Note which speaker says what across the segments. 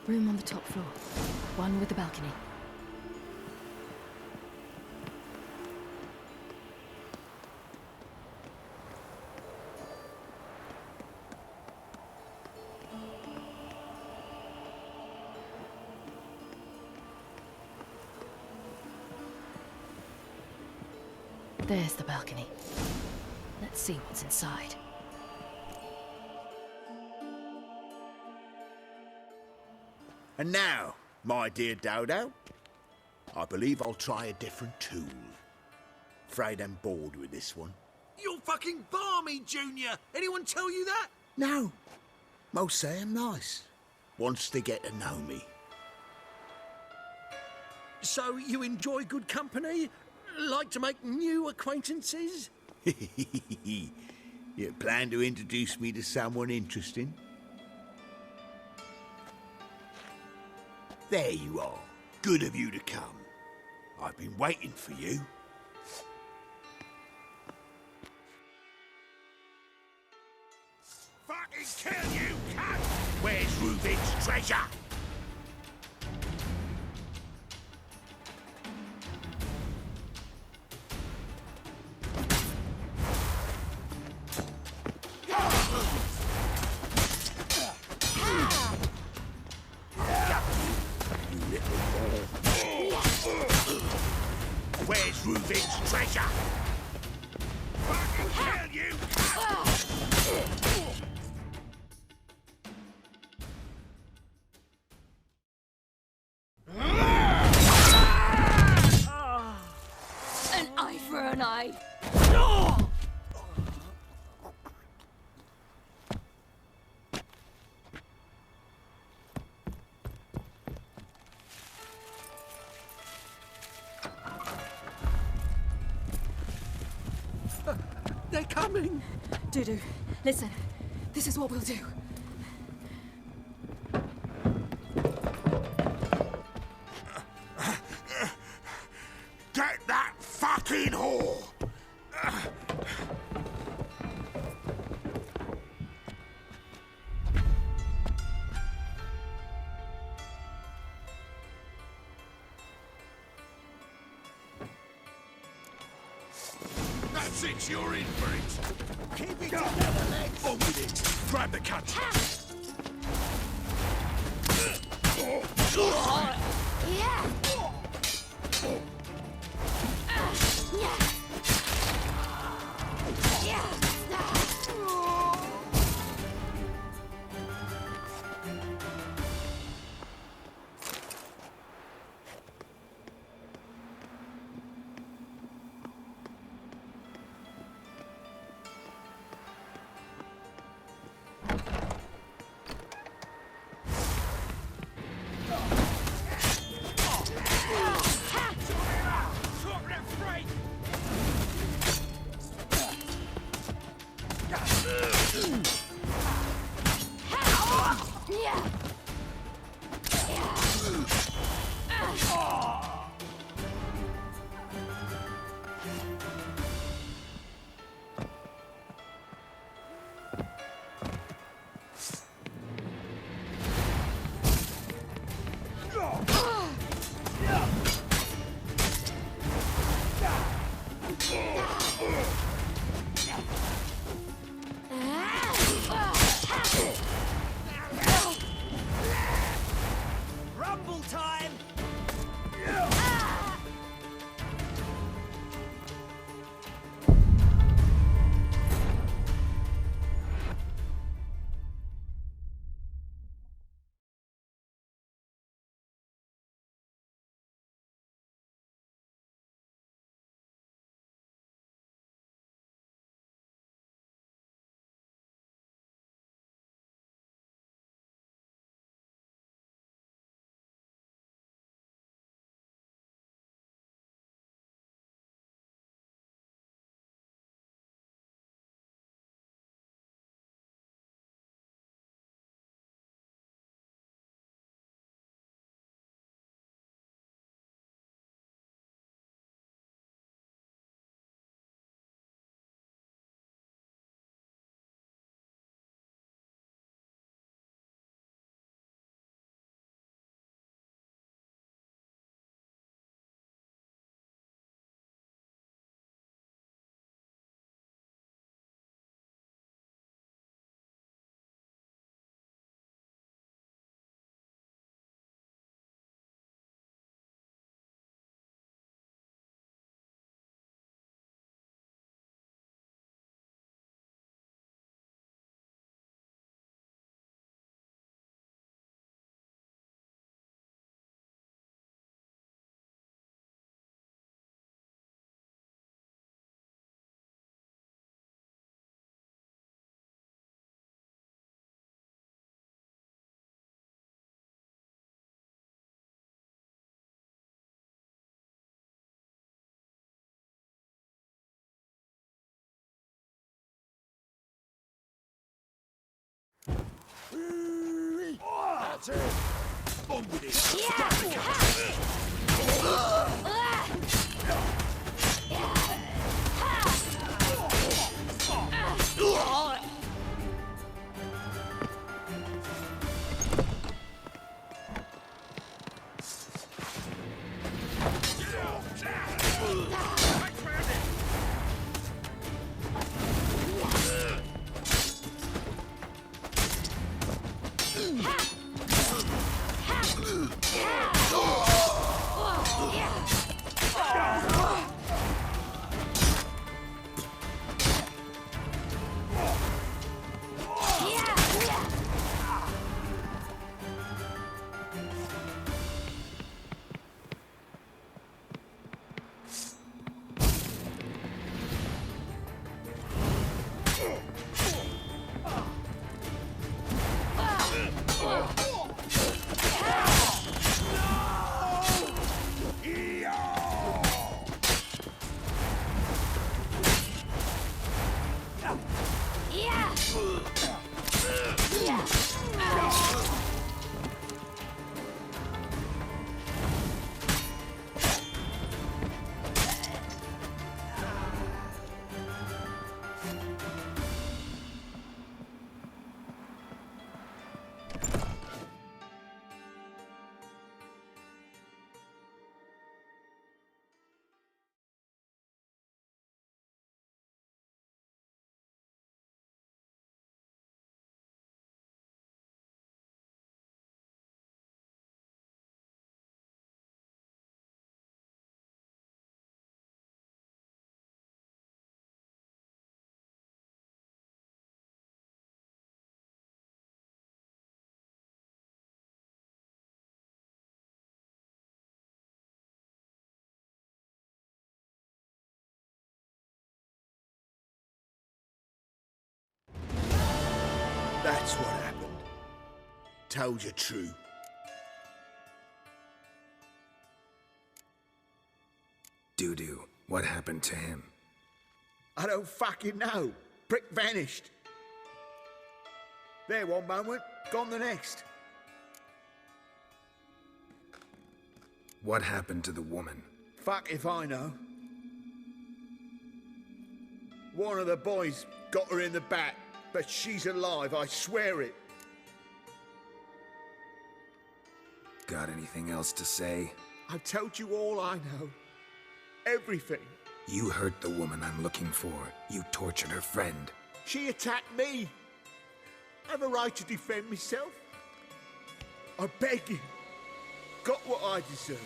Speaker 1: Room on the top floor. One with the balcony. There's the balcony. Let's see what's inside.
Speaker 2: And now, my dear Dodo, I believe I'll try a different tool. Afraid I'm bored with this one.
Speaker 3: You're fucking balmy, Junior! Anyone tell you that?
Speaker 2: No, most say I'm nice. Wants to get to know me.
Speaker 3: So you enjoy good company? Like to make new acquaintances?
Speaker 2: You plan to introduce me to someone interesting? There you are. Good of you to come. I've been waiting for you. Fucking kill you, cunt! Where's Radovid's treasure? Where's Radovid's treasure? Fucking kill you!
Speaker 1: An eye for an eye.
Speaker 3: They're coming!
Speaker 1: Dudu, listen. This is what we'll do.
Speaker 2: Get that fucking whore! That's it, you're in for it. Keep it together, legs. On with it. Grab the cut.
Speaker 1: Yeah.
Speaker 2: That's it. On with it. That's what happened. Told you true.
Speaker 4: Doo-doo, what happened to him?
Speaker 2: I don't fucking know. Prick vanished. There one moment, gone the next.
Speaker 4: What happened to the woman?
Speaker 2: Fuck if I know. One of the boys got her in the back, but she's alive, I swear it.
Speaker 4: Got anything else to say?
Speaker 2: I've told you all I know. Everything.
Speaker 4: You hurt the woman I'm looking for. You tortured her friend.
Speaker 2: She attacked me. I have a right to defend myself. I beg you. Got what I deserve.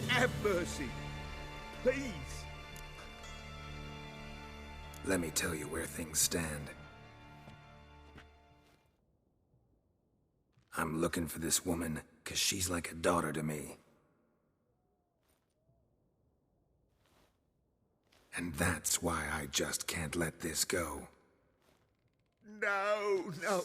Speaker 2: Have mercy. Please.
Speaker 4: Let me tell you where things stand. I'm looking for this woman, 'cause she's like a daughter to me. And that's why I just can't let this go.
Speaker 2: No, no.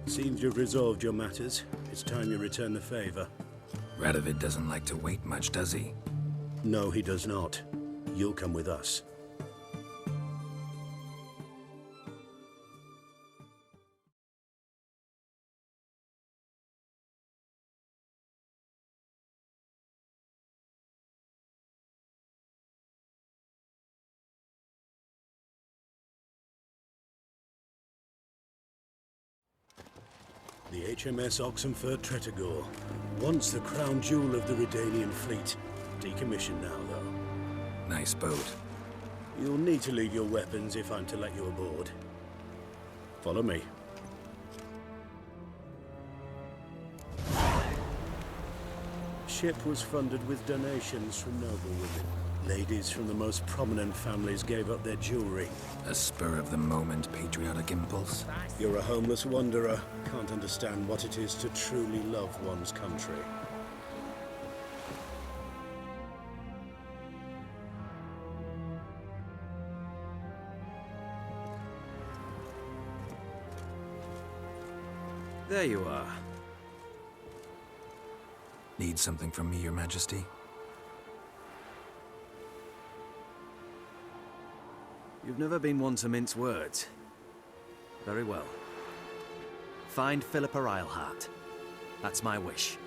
Speaker 5: Seems you've resolved your matters. It's time you return the favor.
Speaker 4: Radovid doesn't like to wait much, does he?
Speaker 5: No, he does not. You'll come with us. The HMS Oxenford Tretogor, once the crown jewel of the Redanian fleet. Decommissioned now, though.
Speaker 4: Nice boat.
Speaker 5: You'll need to leave your weapons if I'm to let you aboard. Follow me. Ship was funded with donations from noblewomen. Ladies from the most prominent families gave up their jewelry.
Speaker 4: A spur-of-the-moment patriotic impulse?
Speaker 5: You're a homeless wanderer. Can't understand what it is to truly love one's country.
Speaker 6: There you are.
Speaker 4: Need something from me, Your Majesty?
Speaker 6: You've never been one to mince words. Very well. Find Philippa Eilhart. That's my wish.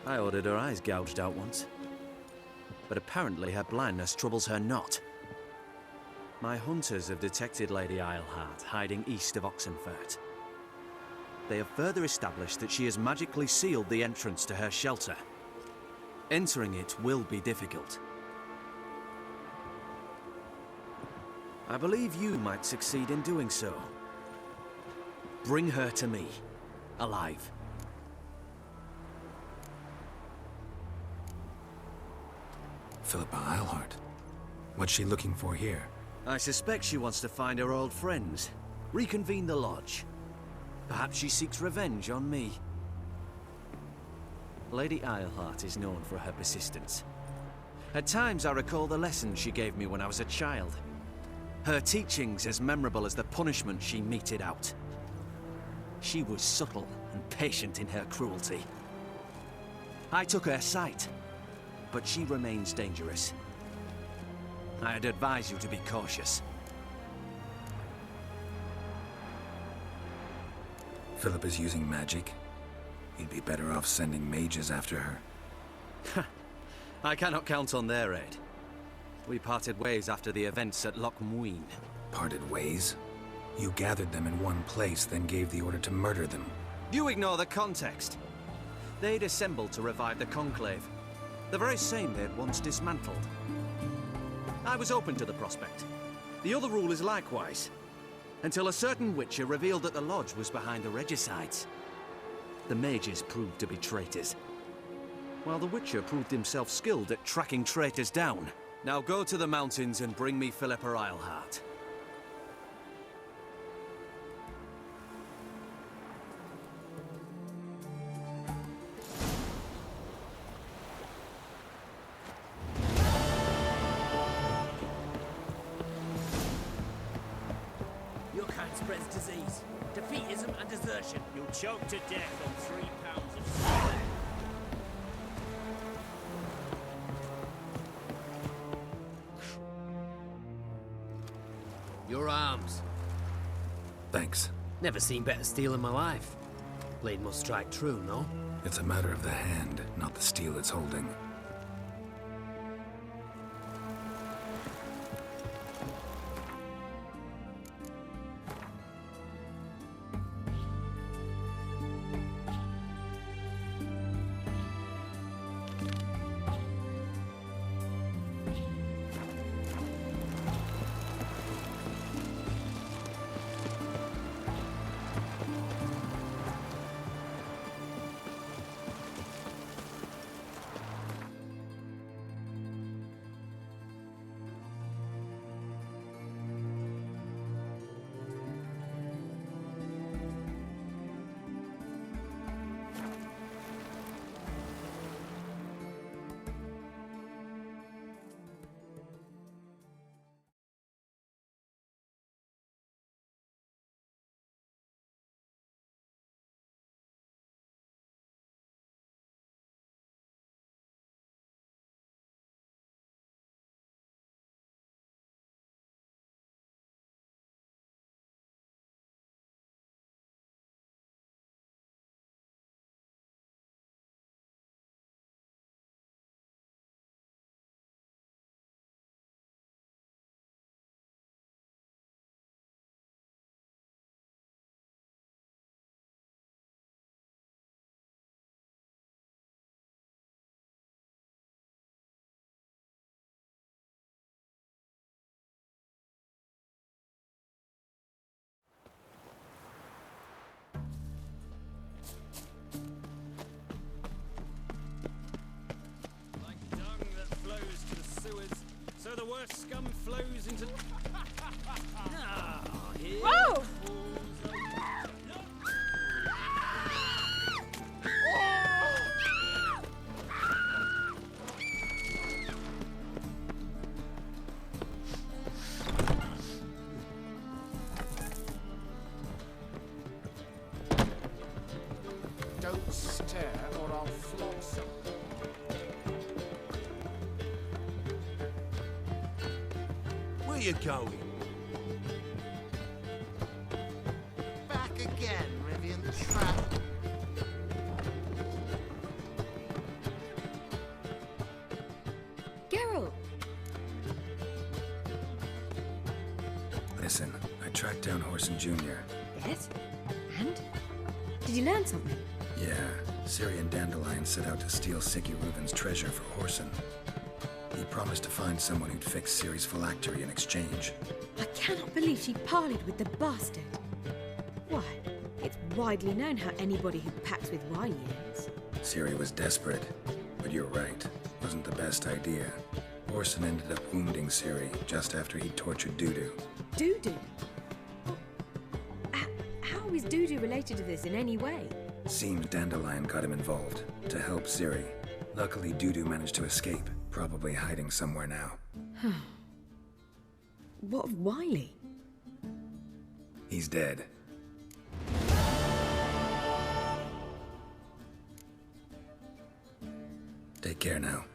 Speaker 6: I ordered her eyes gouged out once. But apparently her blindness troubles her not. My hunters have detected Lady Eilhart hiding east of Oxenfurt. They have further established that she has magically sealed the entrance to her shelter. Entering it will be difficult. I believe you might succeed in doing so. Bring her to me, alive.
Speaker 4: Philippa Eilhart. What's she looking for here?
Speaker 6: I suspect she wants to find her old friends, reconvene the lodge. Perhaps she seeks revenge on me. Lady Eilhart is known for her persistence. At times I recall the lessons she gave me when I was a child. Her teachings as memorable as the punishment she meted out. She was subtle and patient in her cruelty. I took her sight, but she remains dangerous. I'd advise you to be cautious.
Speaker 4: Philippa's using magic. You'd be better off sending mages after her.
Speaker 6: I cannot count on their aid. We parted ways after the events at Loch Muin.
Speaker 4: Parted ways? You gathered them in one place, then gave the order to murder them.
Speaker 6: You ignore the context. They'd assembled to revive the Conclave. The very same they'd once dismantled. I was open to the prospect. The other rulers likewise. Until a certain Witcher revealed that the Lodge was behind the regicides. The mages proved to be traitors. While the Witcher proved himself skilled at tracking traitors down. Now go to the mountains and bring me Philippa Eilhart.
Speaker 7: Your kind spreads disease, defeatism and desertion. You'll choke to death on 3 pounds of Sulle. Your arms.
Speaker 4: Thanks.
Speaker 7: Never seen better steel in my life. Blade must strike true, no?
Speaker 4: It's a matter of the hand, not the steel it's holding.
Speaker 7: the scum flows into... Ah, here
Speaker 8: Whoa!
Speaker 7: falls
Speaker 2: Don't stare or I'll flog some.
Speaker 3: Where you going?
Speaker 2: Back again, Rivian Trap.
Speaker 8: Geralt!
Speaker 4: Listen, I tracked down Horson Jr.
Speaker 8: Yes? And? Did you learn something?
Speaker 4: Yeah, Ciri and Dandelion set out to steal Siggy Reuben's treasure for Horson. He promised to find someone who'd fix Ciri's phylactery in exchange.
Speaker 8: I cannot believe she parleyed with the bastard. Why, it's widely known how anybody who packs with Wiley ends.
Speaker 4: Ciri was desperate, but you're right. Wasn't the best idea. Horson ended up wounding Ciri just after he tortured Dudu.
Speaker 8: Dudu? How is Dudu related to this in any way?
Speaker 4: Seems Dandelion got him involved to help Ciri. Luckily, Dudu managed to escape, probably hiding somewhere now.
Speaker 8: What of Wiley?
Speaker 4: He's dead. Take care now.